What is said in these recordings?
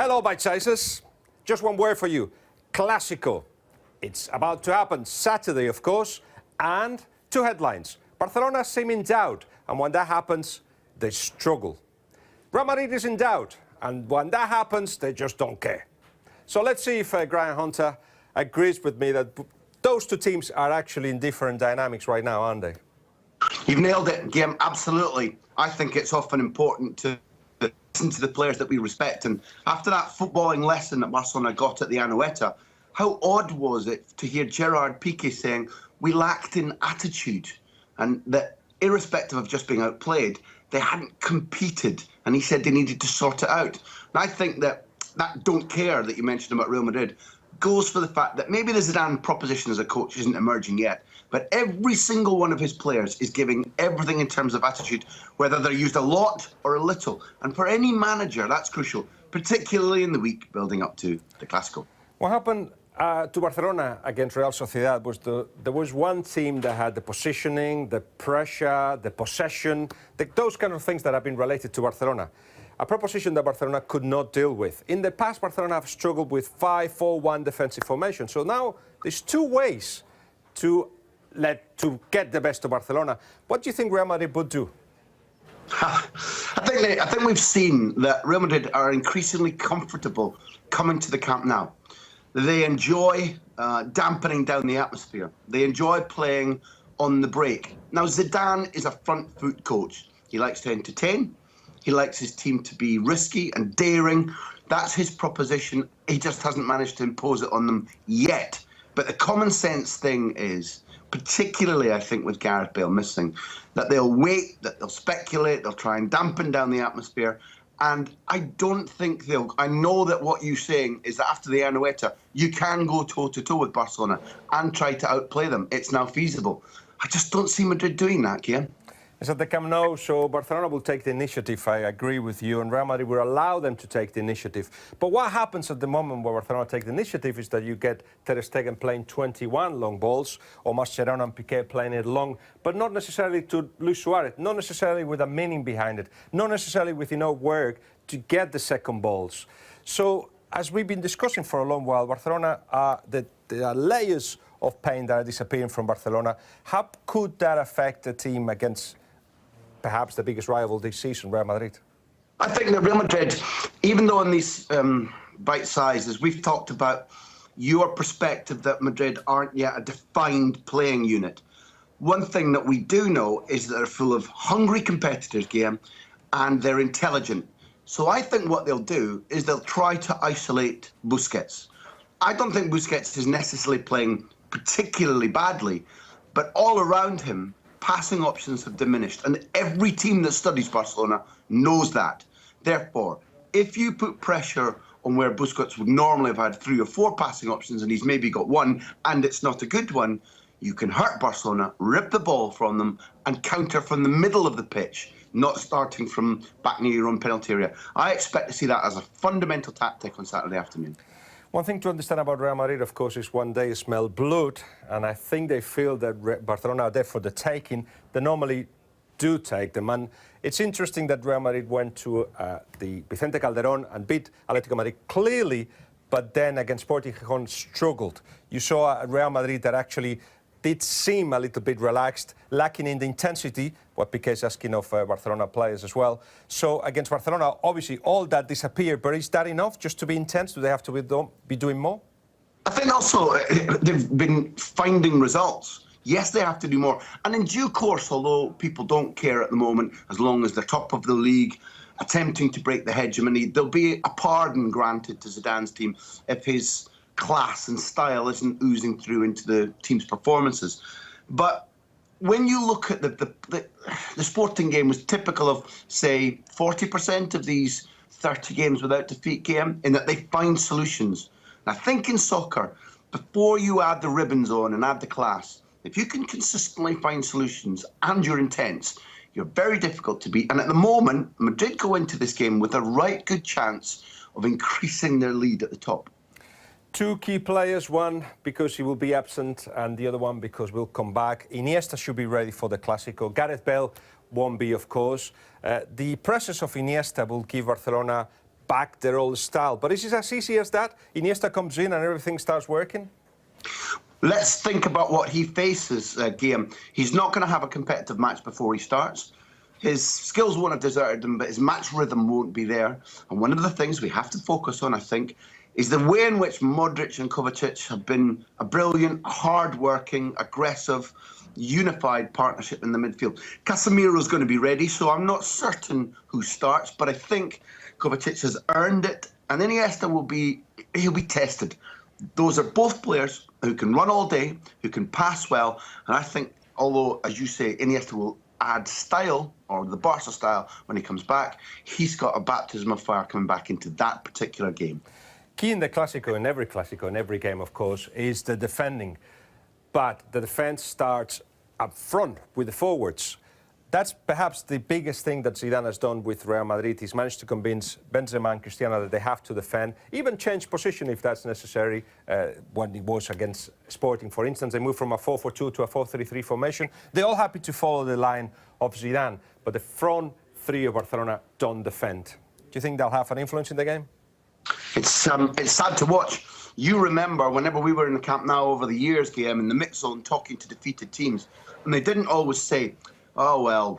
Hello, bite-sizers. Just one word for you. Clasico. It's about to happen Saturday, of course, and two headlines. Barcelona seem in doubt, and when that happens, they struggle. Real Madrid is in doubt, and when that happens, they just don't care. So let's see if Graham Hunter agrees with me that those two teams are actually in different dynamics right now, aren't they? You've nailed it, Guillem. Absolutely. I think it's often important to listen to the players that we respect. And after that footballing lesson that Barcelona got at the Anoeta, how odd was it to hear Gerard Piqué saying we lacked in attitude, and that irrespective of just being outplayed, they hadn't competed, and he said they needed to sort it out. And I think that don't care that you mentioned about Real Madrid goes for the fact that maybe the Zidane proposition as a coach isn't emerging yet, but every single one of his players is giving everything in terms of attitude, whether they're used a lot or a little. And for any manager, that's crucial, particularly in the week building up to the Clasico. What happened to Barcelona against Real Sociedad was there was one team that had the positioning, the pressure, the possession, those kind of things that have been related to Barcelona. A proposition that Barcelona could not deal with. In the past, Barcelona have struggled with 5-4-1 defensive formation. So now there's two ways to get the best of Barcelona. What do you think Real Madrid would do? I think we've seen that Real Madrid are increasingly comfortable coming to the Camp Nou. They enjoy dampening down the atmosphere. They enjoy playing on the break. Now, Zidane is a front foot coach. He likes to entertain. He likes his team to be risky and daring. That's his proposition. He just hasn't managed to impose it on them yet. But the common sense thing is, particularly I think with Gareth Bale missing, that they'll wait, that they'll speculate, they'll try and dampen down the atmosphere. And I don't think they'll... I know that what you're saying is that after the Anoeta, you can go toe-to-toe with Barcelona and try to outplay them. It's now feasible. I just don't see Madrid doing that, Guillem. It's at the Camp Nou, so Barcelona will take the initiative. I agree with you, and Real Madrid will allow them to take the initiative. But what happens at the moment where Barcelona take the initiative is that you get Ter Stegen playing 21 long balls, or Mascherano and Piqué playing it long, but not necessarily to Luis Suarez, not necessarily with a meaning behind it, not necessarily with enough work to get the second balls. So, as we've been discussing for a long while, Barcelona, there are layers of pain that are disappearing from Barcelona. How could that affect the team against perhaps the biggest rival this season, Real Madrid? I think that Real Madrid, even though in these bite sizes, we've talked about your perspective that Madrid aren't yet a defined playing unit. One thing that we do know is that they're full of hungry competitors, Guillem, and they're intelligent. So I think what they'll do is they'll try to isolate Busquets. I don't think Busquets is necessarily playing particularly badly, but all around him, passing options have diminished, and every team that studies Barcelona knows that. Therefore, if you put pressure on where Busquets would normally have had 3 or 4 passing options and he's maybe got one and it's not a good one, you can hurt Barcelona, rip the ball from them and counter from the middle of the pitch, not starting from back near your own penalty area. I expect to see that as a fundamental tactic on Saturday afternoon. One thing to understand about Real Madrid, of course, is when they smell blood, and I think they feel that Barcelona are there for the taking. They normally do take them, and it's interesting that Real Madrid went to the Vicente Calderón and beat Atletico Madrid clearly, but then against Sporting Gijón struggled. You saw a Real Madrid that actually did seem a little bit relaxed, lacking in the intensity, what Piqué is asking of Barcelona players as well. So against Barcelona, obviously all that disappeared, but is that enough just to be intense? Do they have to be doing more? I think also they've been finding results. Yes, they have to do more. And in due course, although people don't care at the moment, as long as they're top of the league, attempting to break the hegemony, there'll be a pardon granted to Zidane's team if his class and style isn't oozing through into the team's performances. But when you look at the Sporting game was typical of, say, 40% of these 30 games without defeat, game, in that they find solutions. And I think in soccer, before you add the ribbons on and add the class, if you can consistently find solutions and you're intense, you're very difficult to beat. And at the moment, Madrid go into this game with a right good chance of increasing their lead at the top. Two key players, one because he will be absent and the other one because we'll come back. Iniesta should be ready for the Clasico. Gareth Bale won't be, of course. The presence of Iniesta will give Barcelona back their old style. But is it as easy as that? Iniesta comes in and everything starts working? Let's think about what he faces, Guillem. He's not going to have a competitive match before he starts. His skills won't have deserted him, but his match rhythm won't be there. And one of the things we have to focus on, I think, is the way in which Modric and Kovacic have been a brilliant, hard-working, aggressive, unified partnership in the midfield. Casemiro's going to be ready, so I'm not certain who starts, but I think Kovacic has earned it, and Iniesta he'll be tested. Those are both players who can run all day, who can pass well, and I think, although, as you say, Iniesta will add style, or the Barca style, when he comes back, he's got a baptism of fire coming back into that particular game. Key in the Clasico, in every game, of course, is the defending. But the defense starts up front with the forwards. That's perhaps the biggest thing that Zidane has done with Real Madrid. He's managed to convince Benzema and Cristiano that they have to defend, even change position if that's necessary. When it was against Sporting, for instance, they moved from a 4-4-2 to a 4-3-3 formation. They're all happy to follow the line of Zidane, but the front three of Barcelona don't defend. Do you think they'll have an influence in the game? It's sad to watch. You remember whenever we were in the Camp Nou over the years, Guillem, in the mix zone, talking to defeated teams, and they didn't always say, oh, well,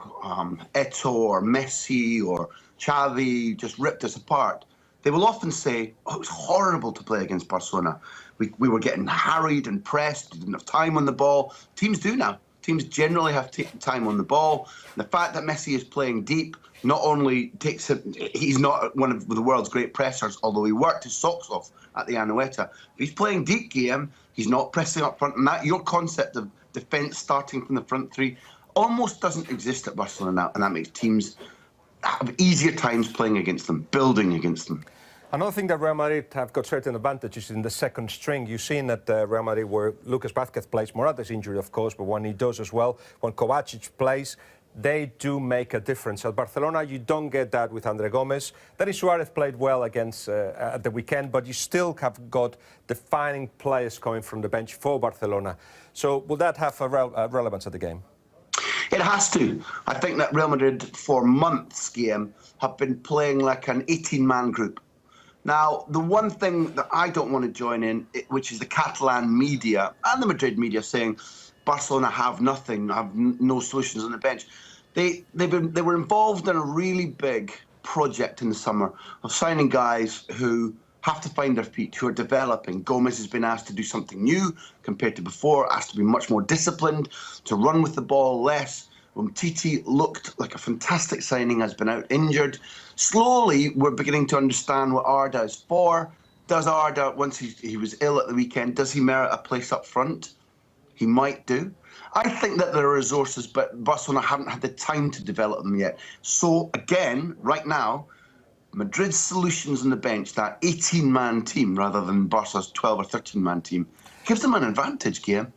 Eto'o or Messi or Xavi just ripped us apart. They will often say, oh, it was horrible to play against Barcelona. We were getting harried and pressed, didn't have time on the ball. Teams do now. Teams generally have time on the ball. The fact that Messi is playing deep not only takes him, he's not one of the world's great pressers, although he worked his socks off at the Anoeta. If he's playing deep, Guillem, he's not pressing up front. And that your concept of defence starting from the front three almost doesn't exist at Barcelona now, and that makes teams have easier times playing against them, building against them. Another thing that Real Madrid have got certain advantages in the second string. You've seen that Real Madrid, where Lucas Vázquez plays, Morata's injured, of course, but when he does as well, when Kovacic plays, they do make a difference. At Barcelona, you don't get that with Andre Gomes. Denis Suarez played well against at the weekend, but you still have got defining players coming from the bench for Barcelona. So will that have a relevance at the game? It has to. I think that Real Madrid, for months, Guillem, have been playing like an 18-man group. Now, the one thing that I don't want to join in, which is the Catalan media and the Madrid media saying Barcelona have nothing, have no solutions on the bench. They were involved in a really big project in the summer of signing guys who have to find their feet, who are developing. Gomez has been asked to do something new compared to before, asked to be much more disciplined, to run with the ball less. Titi looked like a fantastic signing, has been out injured. Slowly, we're beginning to understand what Arda is for. Does Arda, once he was ill at the weekend, does he merit a place up front? He might do. I think that there are resources, but Barcelona haven't had the time to develop them yet. So, again, right now, Madrid's solutions on the bench, that 18-man team rather than Barca's 12 or 13-man team, gives them an advantage, Guillem.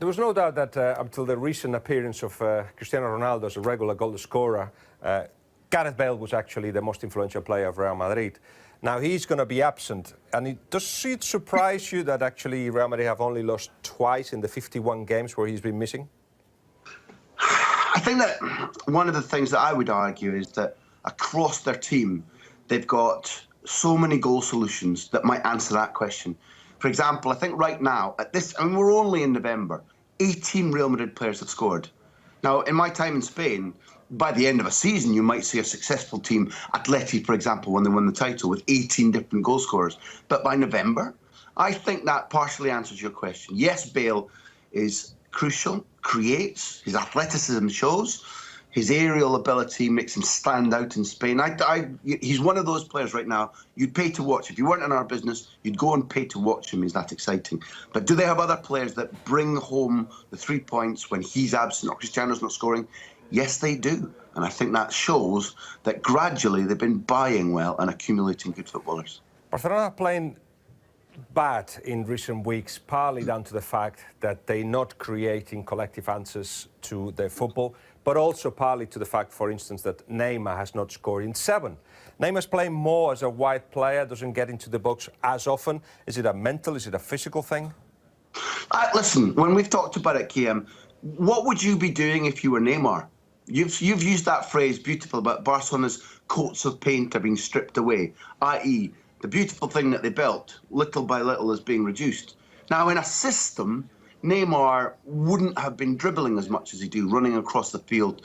There was no doubt that until the recent appearance of Cristiano Ronaldo as a regular goal scorer, Gareth Bale was actually the most influential player of Real Madrid. Now he's going to be absent. And does it surprise you that actually Real Madrid have only lost twice in the 51 games where he's been missing? I think that one of the things that I would argue is that across their team, they've got so many goal solutions that might answer that question. For example, I think right now, we're only in November, 18 Real Madrid players have scored. Now, in my time in Spain, by the end of a season, you might see a successful team, Atleti, for example, when they won the title, with 18 different goal scorers. But by November, I think that partially answers your question. Yes, Bale is crucial, creates, his athleticism shows, his aerial ability makes him stand out in Spain. He's one of those players right now you'd pay to watch. If you weren't in our business, you'd go and pay to watch him. He's that exciting. But do they have other players that bring home the 3 points when he's absent or Cristiano's not scoring? Yes, they do. And I think that shows that gradually they've been buying well and accumulating good footballers. Barcelona are playing bad in recent weeks, partly down to the fact that they're not creating collective answers to their football, but also partly to the fact, for instance, that Neymar has not scored in 7. Neymar's playing more as a wide player, doesn't get into the box as often. Is it a mental, is it a physical thing? Listen, when we've talked about it, Guillem, what would you be doing if you were Neymar? You've used that phrase beautiful about Barcelona's coats of paint are being stripped away, i.e. the beautiful thing that they built, little by little, is being reduced. Now, in a system, Neymar wouldn't have been dribbling as much as he do, running across the field.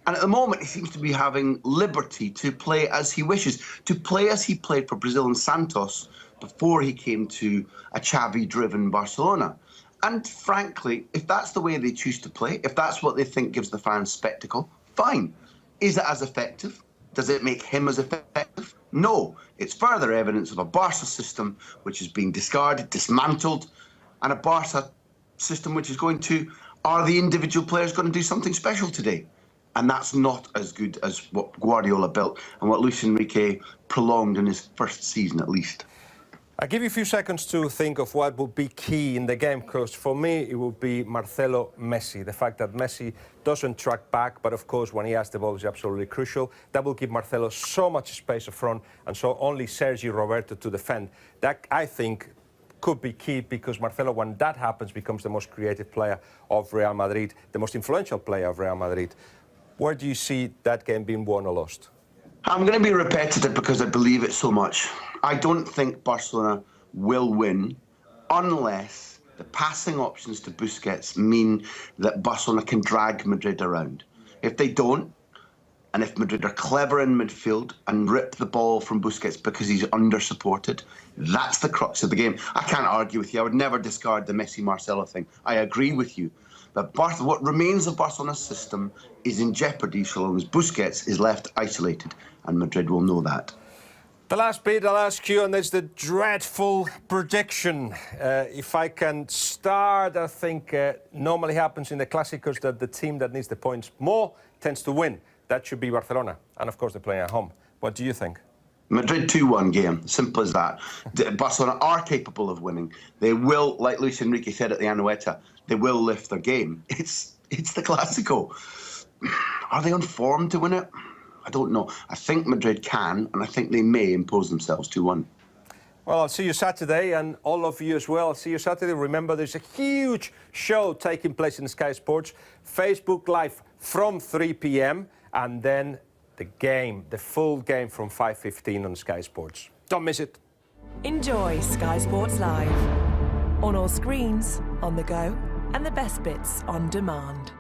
And at the moment, he seems to be having liberty to play as he wishes, to play as he played for Brazil and Santos before he came to a Xavi-driven Barcelona. And frankly, if that's the way they choose to play, if that's what they think gives the fans spectacle, fine. Is it as effective? Does it make him as effective? No. It's further evidence of a Barca system which is being discarded, dismantled, and a Barca system which is going to, are the individual players going to do something special today? And that's not as good as what Guardiola built and what Luis Enrique prolonged in his first season at least. I'll give you a few seconds to think of what would be key in the game, because for me it would be Marcelo Messi. The fact that Messi doesn't track back, but of course when he has the ball is absolutely crucial. That will give Marcelo so much space up front, and so only Sergi Roberto to defend. That, I think, could be key, because Marcelo, when that happens, becomes the most creative player of Real Madrid, the most influential player of Real Madrid. Where do you see that game being won or lost? I'm going to be repetitive because I believe it so much. I don't think Barcelona will win unless the passing options to Busquets mean that Barcelona can drag Madrid around. If they don't, and if Madrid are clever in midfield and rip the ball from Busquets because he's under-supported, that's the crux of the game. I can't argue with you. I would never discard the Messi-Marcelo thing. I agree with you. But what remains of Barcelona's system is in jeopardy so long as Busquets is left isolated, and Madrid will know that. The last bit I'll ask you, and there's the dreadful prediction. If I can start, I think normally happens in the Clásicos that the team that needs the points more tends to win. That should be Barcelona. And of course, they're playing at home. What do you think? Madrid 2-1 game, simple as that. Barcelona are capable of winning. They will, like Luis Enrique said at the Anoeta, they will lift their game. It's the Clasico. Are they on form to win it? I don't know. I think Madrid can, and I think they may impose themselves 2-1. Well, I'll see you Saturday, and all of you as well. I'll see you Saturday. Remember, there's a huge show taking place in Sky Sports. Facebook Live from 3 p.m. and then the game, the full game from 5:15 on Sky Sports. Don't miss it. Enjoy Sky Sports Live on all screens, on the go, and the best bits on demand.